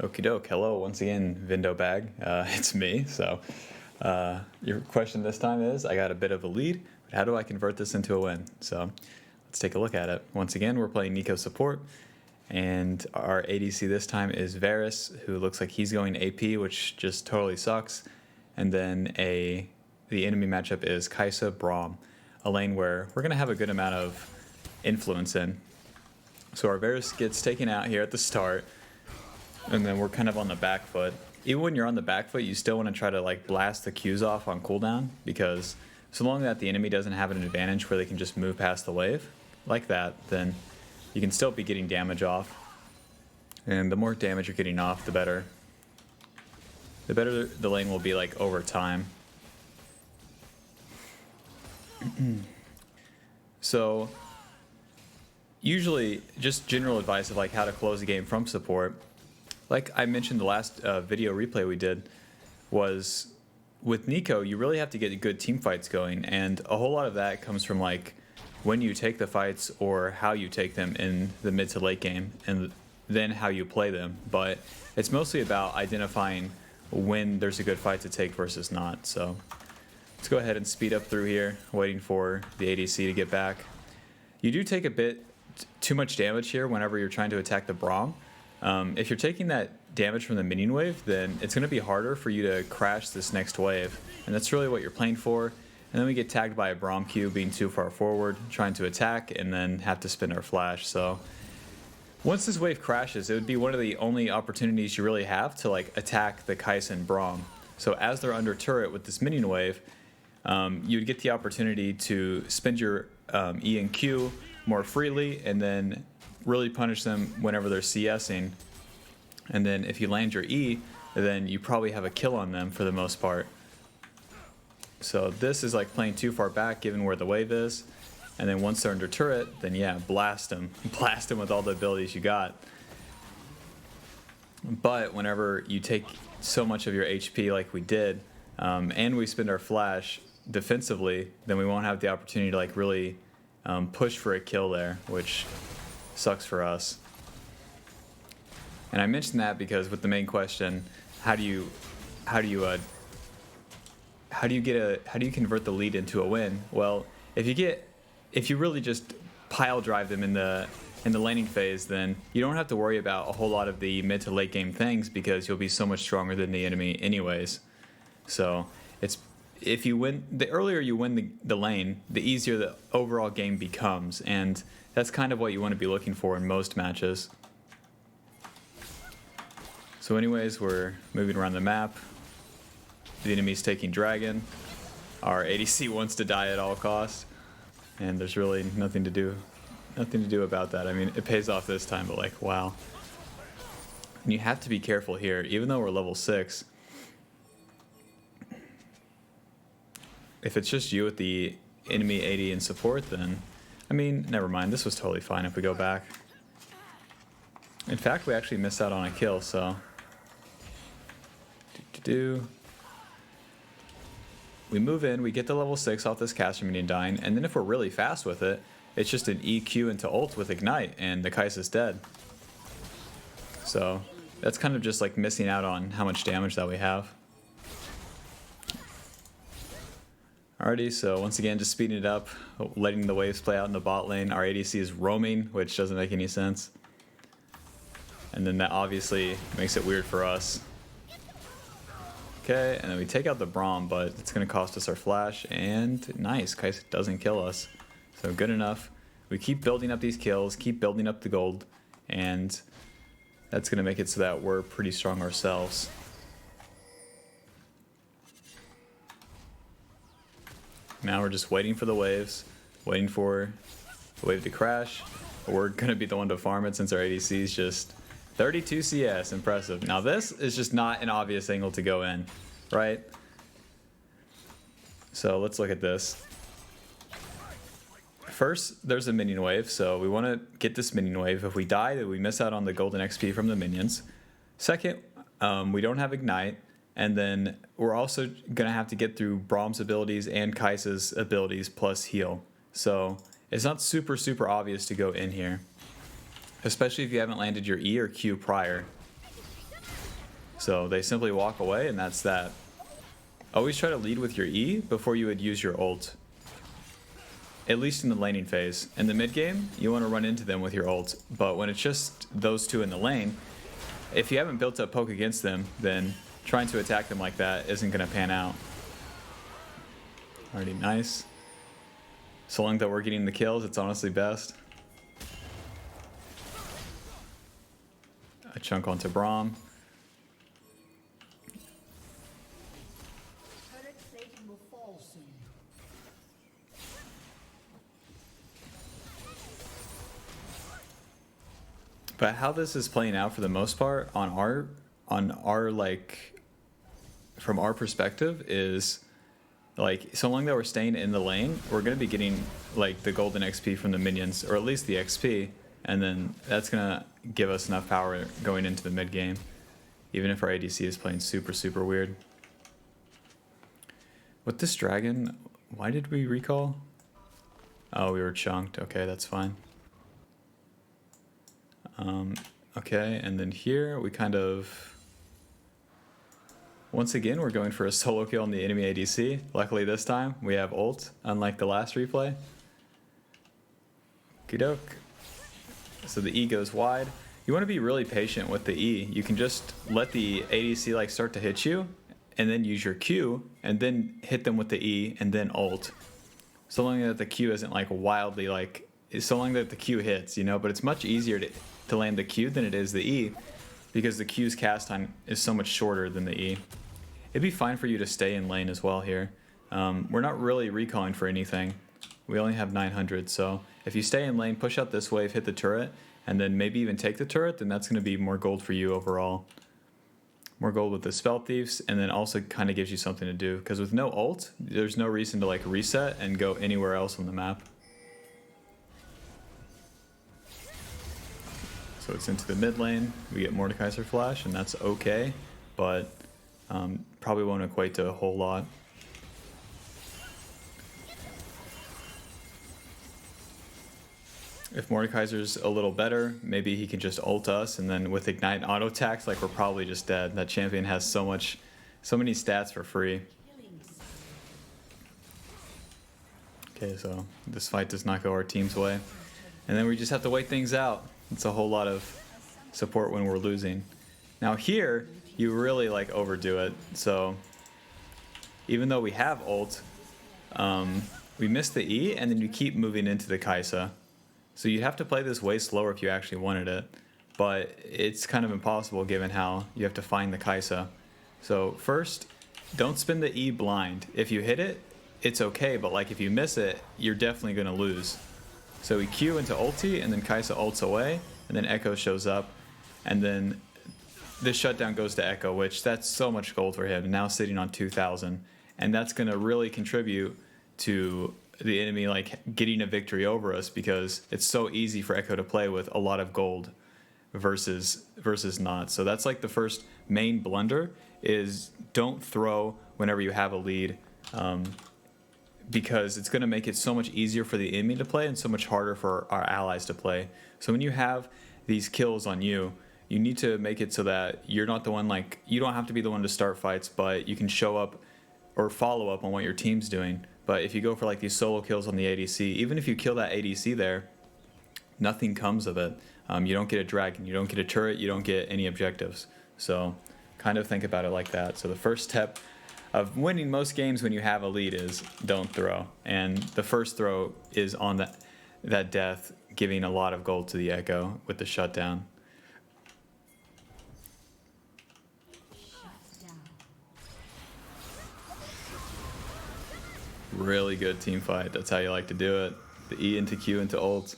Okie doke. Hello, once again, Vindobag. It's me. So, your question this time is I got a bit of a lead, but how do I convert this into a win? So, let's take a look at it. Once again, we're playing Nico support, and our ADC this time is Varus, who looks like he's going AP, which just totally sucks. And then the enemy matchup is Kai'Sa Braum, a lane where we're going to have a good amount of influence in. So, our Varus gets taken out here at the start. And then we're kind of on the back foot. Even when you're on the back foot, you still want to try to like blast the Qs off on cooldown, because so long that the enemy doesn't have an advantage where they can just move past the wave like that, then you can still be getting damage off. And the more damage you're getting off, the better. The better the lane will be like over time. So usually just general advice of like how to close a game from support. Like I mentioned the last video replay we did, was with Nico, you really have to get good team fights going, and a whole lot of that comes from like when you take the fights or how you take them in the mid to late game, and then how you play them. But it's mostly about identifying when there's a good fight to take versus not. So let's go ahead and speed up through here, waiting for the ADC to get back. You do take a bit too much damage here whenever you're trying to attack the Braum. If you're taking that damage from the minion wave, then it's going to be harder for you to crash this next wave, and that's really what you're playing for. And then we get tagged by a Braum Q being too far forward, trying to attack, and then have to spin our flash. So once this wave crashes, it would be one of the only opportunities you really have to like attack the Kai'Sa and Braum. So as they're under turret with this minion wave, you'd get the opportunity to spend your E and Q more freely, and then really punish them whenever they're CSing. And then if you land your E, then you probably have a kill on them for the most part. So this is like playing too far back given where the wave is. And then once they're under turret, then yeah, blast them. Blast them with all the abilities you got. But whenever you take so much of your HP like we did, and we spend our flash defensively, then we won't have the opportunity to like really push for a kill there, which sucks for us. And I mentioned that because with the main question, how do you convert the lead into a win? Well, if you really just pile drive them in the laning phase, then you don't have to worry about a whole lot of the mid to late game things, because you'll be so much stronger than the enemy anyways. So if you win, the earlier you win the lane, the easier the overall game becomes, and that's kind of what you want to be looking for in most matches. So anyways, we're moving around the map. The enemy's taking dragon. Our ADC wants to die at all costs, and there's really nothing to do about that. I mean, it pays off this time, but like, wow. And you have to be careful here, even though we're level 6. If it's just you with the enemy AD and support, then I mean, never mind. This was totally fine if we go back. In fact, we actually missed out on a kill, so we move in, we get to level 6 off this caster minion dying, and then if we're really fast with it, it's just an EQ into ult with ignite, and the Kai'Sa's dead. So that's kind of just like missing out on how much damage that we have. Alrighty, so once again, just speeding it up, letting the waves play out in the bot lane. Our ADC is roaming, which doesn't make any sense. And then that obviously makes it weird for us. Okay, and then we take out the Braum, but it's going to cost us our flash, and nice, Kai'Sa doesn't kill us. So good enough. We keep building up these kills, keep building up the gold, and that's going to make it so that we're pretty strong ourselves. Now we're just waiting for the waves, waiting for the wave to crash. We're going to be the one to farm it since our ADC is just 32 CS. Impressive. Now this is just not an obvious angle to go in, right? So let's look at this. First, there's a minion wave, so we want to get this minion wave. If we die, then we miss out on the golden XP from the minions. Second, we don't have ignite. And then we're also going to have to get through Braum's abilities and Kai'Sa's abilities plus heal. So it's not super obvious to go in here, especially if you haven't landed your E or Q prior. So they simply walk away, and that's that. Always try to lead with your E before you would use your ult. At least in the laning phase. In the mid game, you want to run into them with your ult. But when it's just those two in the lane, if you haven't built up poke against them, then trying to attack them like that isn't going to pan out. Already nice. So long that we're getting the kills, it's honestly best. A chunk onto Braum. But how this is playing out for the most part on our like from our perspective is like so long that we're staying in the lane, we're gonna be getting like the golden XP from the minions, or at least the XP, and then that's gonna give us enough power going into the mid game, even if our ADC is playing super weird. With this dragon, why did we recall? Oh, we were chunked. Okay, that's fine. Okay, and then here we kind of... Once again, we're going for a solo kill on the enemy ADC. Luckily this time, we have ult, unlike the last replay. Kidok. So the E goes wide. You want to be really patient with the E. You can just let the ADC like start to hit you, and then use your Q, and then hit them with the E, and then ult. So long that the Q isn't like wildly like... So long that the Q hits, you know? But it's much easier to land the Q than it is the E, because the Q's cast time is so much shorter than the E. It'd be fine for you to stay in lane as well here. We're not really recalling for anything. We only have 900, so if you stay in lane, push out this wave, hit the turret, and then maybe even take the turret, then that's going to be more gold for you overall. More gold with the Spell Thieves, and then also kind of gives you something to do, because with no ult, there's no reason to like reset and go anywhere else on the map. So it's into the mid lane, we get Mordekaiser Flash, and that's okay, but probably won't equate to a whole lot. If Mordekaiser's a little better, maybe he can just ult us, and then with Ignite and auto attacks, like we're probably just dead. That champion has so many stats for free. Okay, so this fight does not go our team's way. And then we just have to wait things out. It's a whole lot of support when we're losing. Now here, you really like overdo it. So even though we have ult, we miss the E, and then you keep moving into the Kai'Sa. So you'd have to play this way slower if you actually wanted it. But it's kind of impossible given how you have to find the Kai'Sa. So first, don't spin the E blind. If you hit it, it's okay, but like if you miss it, you're definitely going to lose. So we Q into ulti, and then Kai'Sa ults away, and then Echo shows up, and then the shutdown goes to Echo, which that's so much gold for him, now sitting on 2,000, and that's going to really contribute to the enemy like getting a victory over us, because it's so easy for Echo to play with a lot of gold versus not. So that's like the first main blunder, is don't throw whenever you have a lead. Because it's going to make it so much easier for the enemy to play and so much harder for our allies to play. So when you have these kills on you, you need to make it so that you're not the one, like, you don't have to be the one to start fights, but you can show up or follow up on what your team's doing. But if you go for like these solo kills on the ADC, even if you kill that ADC there, nothing comes of it. You don't get a dragon, you don't get a turret, you don't get any objectives. So kind of think about it like that. So the first step of winning most games when you have a lead is don't throw, and the first throw is on that death, giving a lot of gold to the Echo with the shutdown. Really good team fight. That's how you like to do it. The E into Q into ult.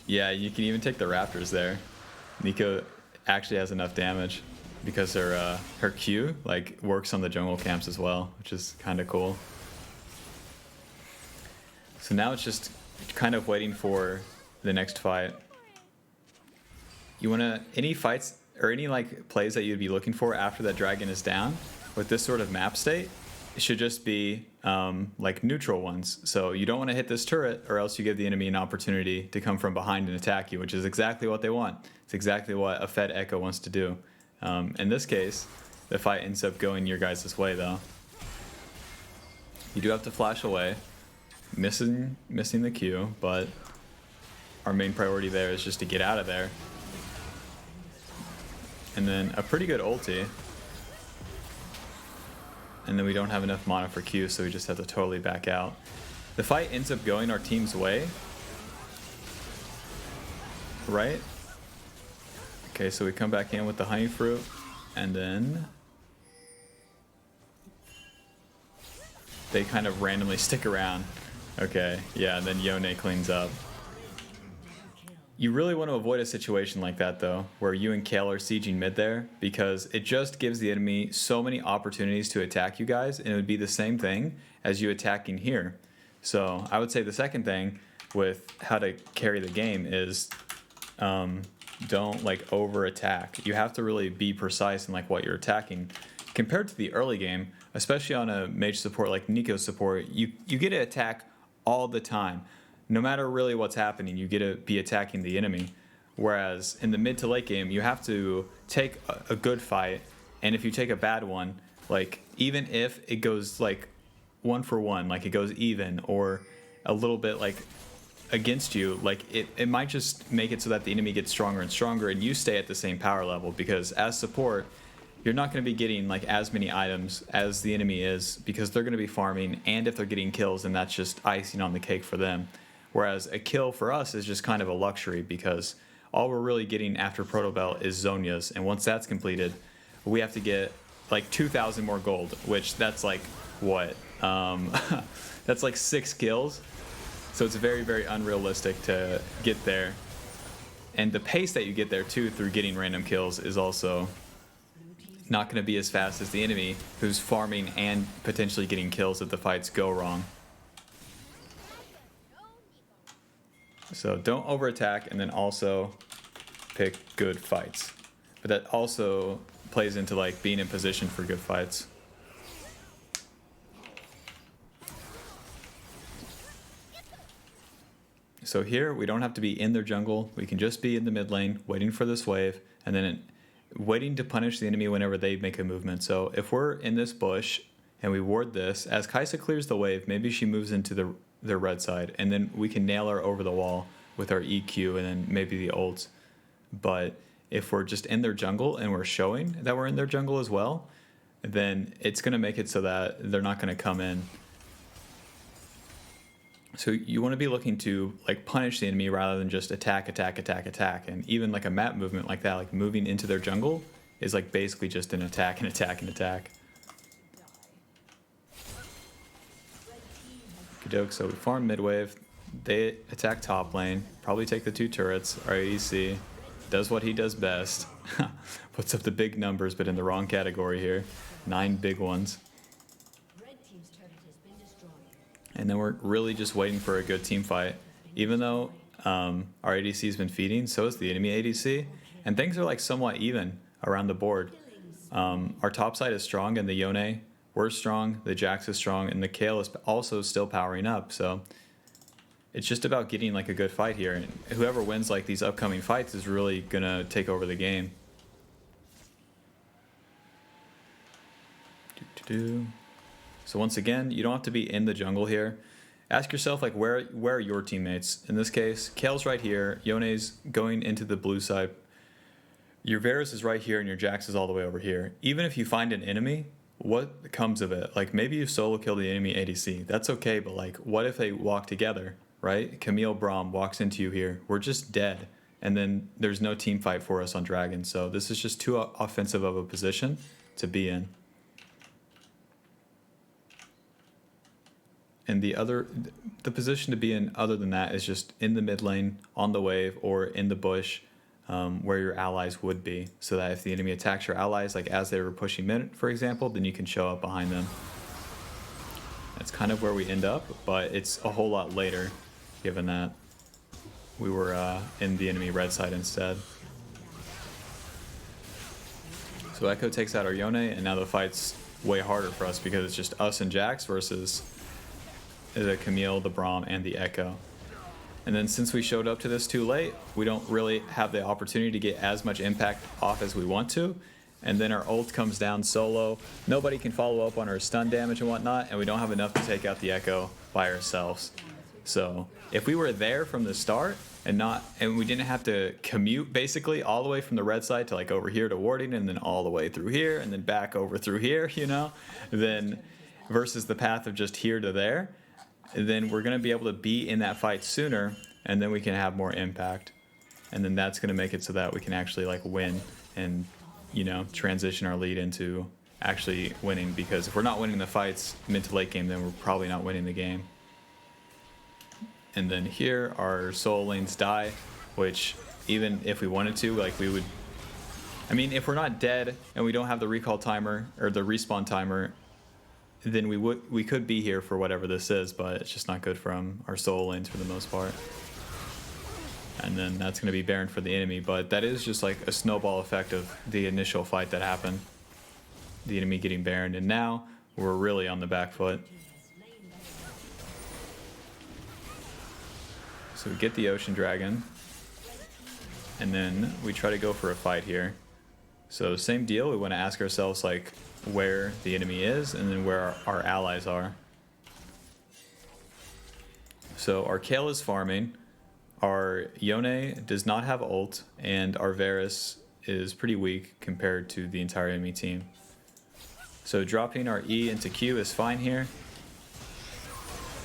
Yeah, you can even take the Raptors there. Nico actually has enough damage, because her Q like works on the jungle camps as well, which is kind of cool. So now it's just kind of waiting for the next fight. You wanna any fights or any like plays that you'd be looking for after that dragon is down with this sort of map state, it should just be like neutral ones. So you don't want to hit this turret, or else you give the enemy an opportunity to come from behind and attack you, which is exactly what they want. It's exactly what a fed Echo wants to do. In this case, the fight ends up going your guys' way though. You do have to flash away, missing the Q, but our main priority there is just to get out of there. And then a pretty good ulti. And then we don't have enough mana for Q, so we just have to totally back out. The fight ends up going our team's way. Right? Okay, so we come back in with the honey fruit, and then they kind of randomly stick around. Okay, yeah, and then Yone cleans up. You really want to avoid a situation like that though, where you and Kale are sieging mid there, because it just gives the enemy so many opportunities to attack you guys, and it would be the same thing as you attacking here. So I would say the second thing with how to carry the game is don't like over attack. You have to really be precise in like what you're attacking. Compared to the early game, especially on a mage support like Neeko's support, you get to attack all the time. No matter really what's happening, you get to be attacking the enemy. Whereas in the mid to late game, you have to take a good fight, and if you take a bad one, like even if it goes like 1-for-1, like it goes even or a little bit like against you, like it might just make it so that the enemy gets stronger and stronger and you stay at the same power level, because as support, you're not going to be getting like as many items as the enemy is, because they're going to be farming, and if they're getting kills, then that's just icing on the cake for them. Whereas a kill for us is just kind of a luxury, because all we're really getting after Proto Belt is Zhonya's, and once that's completed, we have to get like 2,000 more gold, which that's like what? That's like 6 kills. So it's very, very unrealistic to get there. And the pace that you get there too through getting random kills is also not going to be as fast as the enemy, who's farming and potentially getting kills if the fights go wrong. So don't over attack, and then also pick good fights. But that also plays into like being in position for good fights. So here we don't have to be in their jungle. We can just be in the mid lane waiting for this wave, and then waiting to punish the enemy whenever they make a movement. So if we're in this bush and we ward this, as Kai'Sa clears the wave, maybe she moves into their red side, and then we can nail her over the wall with our EQ and then maybe the ults. But if we're just in their jungle and we're showing that we're in their jungle as well, then it's going to make it so that they're not going to come in. So you want to be looking to like punish the enemy rather than just attack. And even like a map movement like that, like moving into their jungle, is like basically just an attack and attack and attack. Doke, so we farm mid wave, they attack top lane, probably take the 2 turrets. Our ADC does what he does best, puts up the big numbers, but in the wrong category here. 9 big ones. And then we're really just waiting for a good team fight. Even though our ADC has been feeding, so is the enemy ADC, and things are like somewhat even around the board. Our top side is strong, and the Yone, we're strong, the Jax is strong, and the Kale is also still powering up. So it's just about getting like a good fight here, and whoever wins like these upcoming fights is really gonna take over the game. So once again, you don't have to be in the jungle here. Ask yourself like where are your teammates? In this case, Kale's right here, Yone's going into the blue side, your Varus is right here, and your Jax is all the way over here. Even if you find an enemy, what comes of it? Like maybe you solo kill the enemy ADC, that's okay, but like what if they walk together, right? Camille Braum walks into you here, we're just dead, and then there's no team fight for us on Dragon. So this is just too offensive of a position to be in. And the position to be in other than that is just in the mid lane, on the wave, or in the bush, where your allies would be, so that if the enemy attacks your allies, like as they were pushing mid, for example, then you can show up behind them. That's kind of where we end up, but it's a whole lot later, given that we were in the enemy red side instead. So Echo takes out our Yone, and now the fight's way harder for us because it's just us and Jax versus the Camille, the Braum, and the Echo. And then since we showed up to this too late, we don't really have the opportunity to get as much impact off as we want to. and then our ult comes down solo. Nobody can follow up on our stun damage and whatnot, and we don't have enough to take out the Echo by ourselves. So if we were there from the start and we didn't have to commute basically all the way from the red side to like over here to warding and then all the way through here and then back over through here, you know, then versus the path of just here to there, then we're going to be able to be in that fight sooner, and then we can have more impact. And then that's going to make it so that we can actually like win and, you know, transition our lead into actually winning, because if we're not winning the fights mid to late game, then we're probably not winning the game. And then here our solo lanes die, which even if we wanted to, like we would, I mean, if we're not dead and we don't have the recall timer or the respawn timer, then we could be here for whatever this is, but it's just not good from our solo lanes for the most part. And then that's going to be Baron for the enemy, but that is just like a snowball effect of the initial fight that happened. The enemy getting Baron, and now we're really on the back foot. So we get the Ocean Dragon, and then we try to go for a fight here. So same deal, we want to ask ourselves like where the enemy is and then where our allies are. So our Kayle is farming, our Yone does not have ult, and our Varus is pretty weak compared to the entire enemy team. So dropping our E into Q is fine here.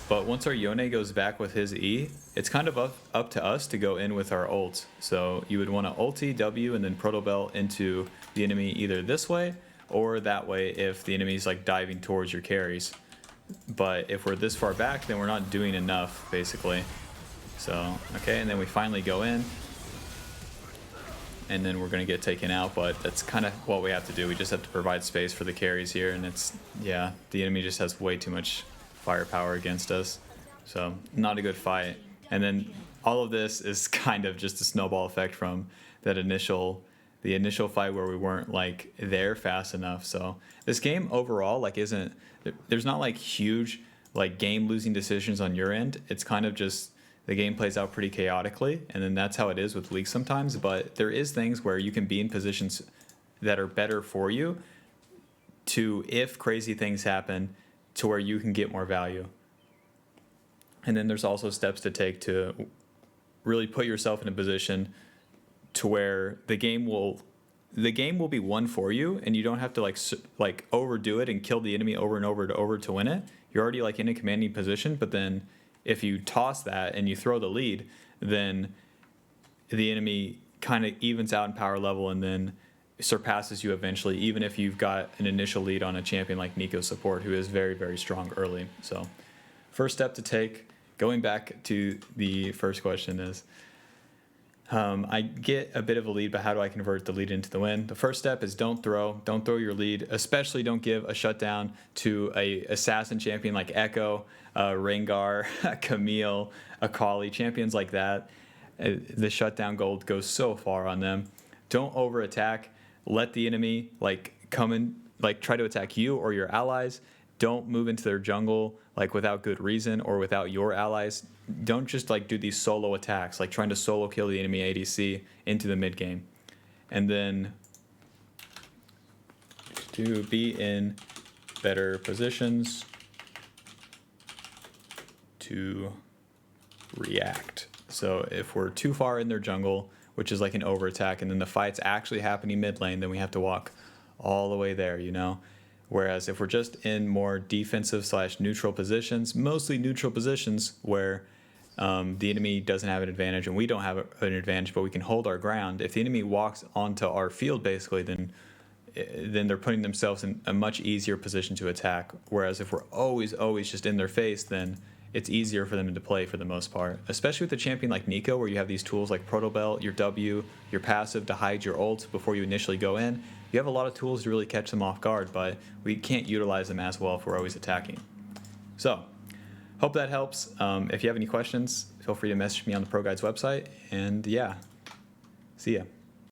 But once our Yone goes back with his E, it's kind of up to us to go in with our ult. So you would want to ulti W and then Proto Belt into the enemy either this way or that way if the enemy's like diving towards your carries. But if we're this far back, then we're not doing enough basically. So, okay, and then we finally go in. And then we're going to get taken out, but that's kind of what we have to do. We just have to provide space for the carries here, and it's, yeah, the enemy just has way too much firepower against us. So, not a good fight. And then all of this is kind of just a snowball effect from that the initial fight where we weren't like there fast enough. So, this game overall like there's not like huge like game losing decisions on your end. It's kind of just the game plays out pretty chaotically, and then that's how it is with League sometimes, but there is things where you can be in positions that are better for you to, if crazy things happen, to where you can get more value. And then there's also steps to take to really put yourself in a position to where the game will be won for you, and you don't have to like overdo it and kill the enemy over and over to win it. You're already like in a commanding position, but then if you toss that and you throw the lead, then the enemy kind of evens out in power level and then surpasses you eventually, even if you've got an initial lead on a champion like Neeko's support, who is very, very strong early. So first step to take, going back to the first question, is I get a bit of a lead, but how do I convert the lead into the win? The first step is don't throw your lead, especially don't give a shutdown to a assassin champion like Echo, Rengar, Camille, Akali, champions like that. The shutdown gold goes so far on them. Don't over attack. Let the enemy like come in, like try to attack you or your allies. Don't move into their jungle like without good reason or without your allies. Don't just like do these solo attacks, like trying to solo kill the enemy ADC into the mid game. And then to be in better positions to react. So if we're too far in their jungle, which is like an over attack, and then the fight's actually happening mid lane, then we have to walk all the way there, you know? Whereas if we're just in more defensive / neutral positions, mostly neutral positions where the enemy doesn't have an advantage and we don't have an advantage, but we can hold our ground. If the enemy walks onto our field, basically, then they're putting themselves in a much easier position to attack. Whereas if we're always just in their face, then it's easier for them to play for the most part. Especially with a champion like Neeko, where you have these tools like Proto Belt, your W, your passive to hide your ult before you initially go in. You have a lot of tools to really catch them off guard, but we can't utilize them as well if we're always attacking. So, hope that helps. If you have any questions, feel free to message me on the Pro Guides website. And yeah, see ya.